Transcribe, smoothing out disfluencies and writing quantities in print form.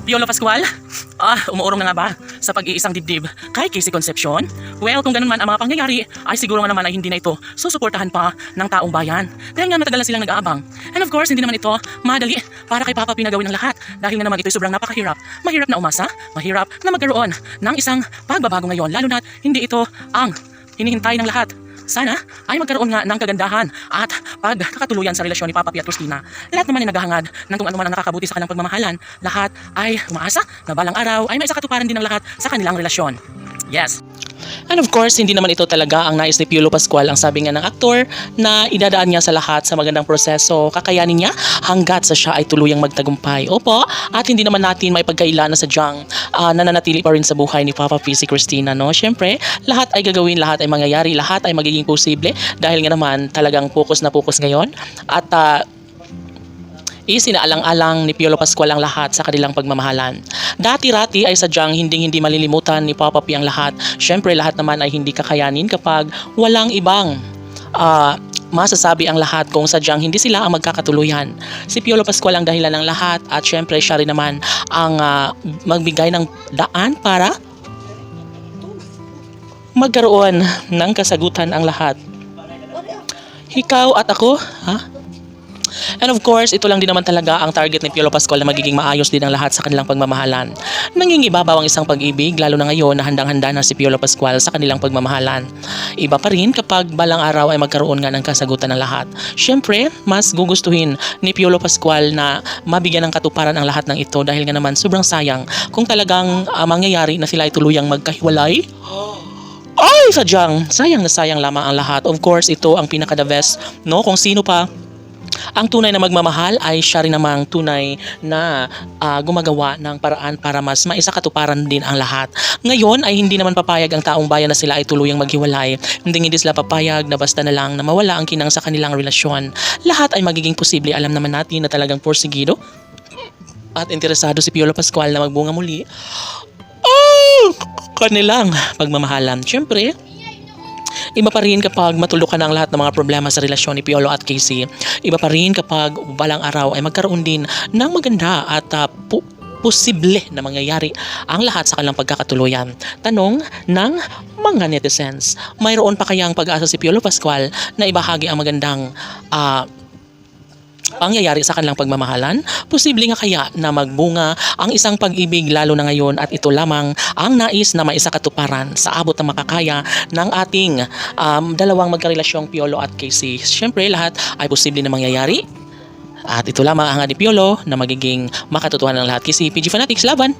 Piolo Pascual? Umuurong na nga ba sa pag-iisang dibdib kay Casey Concepcion? Well, kung ganun man ang mga pangyayari, ay siguro nga naman ay hindi na ito susuportahan pa ng taong bayan. Dahil nga matagal na silang nag-aabang. And of course, hindi naman ito madali para kay Papa P na gawin ng lahat. Dahil nga naman ito'y sobrang napakahirap. Mahirap na umasa, mahirap na magkaroon ng isang pagbabago ngayon. Lalo na hindi ito ang hinihintay ng lahat. Sana ay magkaroon nga ng kagandahan at pagkakatuluyan sa relasyon ni Papa P at Christina. Lahat naman ay naghahangad ng kung ano man ang nakakabuti sa kanilang pagmamahalan. Lahat ay umaasa na balang araw ay may isakatuparan din ng lahat sa kanilang relasyon. Yes. And of course, hindi naman ito talaga ang nais ni Piolo Pascual. Ang sabi nga ng aktor na idadaan niya sa lahat sa magandang proseso, kakayanin niya hanggat sa siya ay tuluyang magtagumpay. Opo, at hindi naman natin may pagkaila na sadyang nananatili pa rin sa buhay ni Papa P si Christina, no? Siyempre, lahat ay gagawin, lahat ay mangyayari, lahat ay magiging posible dahil nga naman talagang focus na focus ngayon at isinaalang-alang ni Piolo Pascual ang lahat sa kanilang pagmamahalan. Dati-rati ay sadyang hindi malilimutan ni Papa P ang lahat. Siyempre lahat naman ay hindi kakayanin kapag walang ibang masasabi ang lahat kung sadyang hindi sila ang magkakatuluyan. Si Piolo Pascual ang dahilan ng lahat at siyempre siya rin naman ang magbigay ng daan para magkaroon ng kasagutan ang lahat. Ikaw at ako, ha? And of course, ito lang din naman talaga ang target ni Piolo Pascual na magiging maayos din ang lahat sa kanilang pagmamahalan. Nangingibabaw ang isang pag-ibig, lalo na ngayon na handang-handa na si Piolo Pascual sa kanilang pagmamahalan. Iba pa rin kapag balang araw ay magkaroon nga ng kasagutan ng lahat. Siyempre, mas gugustuhin ni Piolo Pascual na mabigyan ng katuparan ang lahat ng ito dahil nga naman sobrang sayang kung talagang mangyayari na sila ay tuluyang magkahiwalay. Ay, sadyang sayang na sayang lamang ang lahat. Of course, ito ang pinaka-the best, no? Kung sino pa ang tunay na magmamahal ay siya rin namang tunay na gumagawa ng paraan para mas maisakatuparan din ang lahat. Ngayon ay hindi naman papayag ang taong bayan na sila ay tuluyang maghiwalay. Hindi sila papayag na basta na lang na mawala ang kinang sa kanilang relasyon. Lahat ay magiging posible. Alam naman natin na talagang porsigido at interesado si Piolo Pascual na magbunga muli kanilang pagmamahalan. Siyempre, iba pa rin kapag matulukan ang lahat ng mga problema sa relasyon ni Piolo at Casey. Iba pa rin kapag balang araw ay magkaroon din ng maganda at posible na mangyayari ang lahat sa kanilang pagkakatuluyan. Tanong ng mga netizens, mayroon pa kayang pag-asa si Piolo Pascual na ibahagi ang magandang pangyayari sa kanilang pagmamahalan? Posible nga kaya na magbunga ang isang pag-ibig lalo na ngayon at ito lamang ang nais na maisakatuparan sa abot na makakaya ng ating dalawang magkarelasyong Piolo at Casey. Siyempre lahat ay posible na mangyayari at ito lamang ang ni Piolo na magiging makatotohanan ng lahat. Casey, PG Fanatics, laban!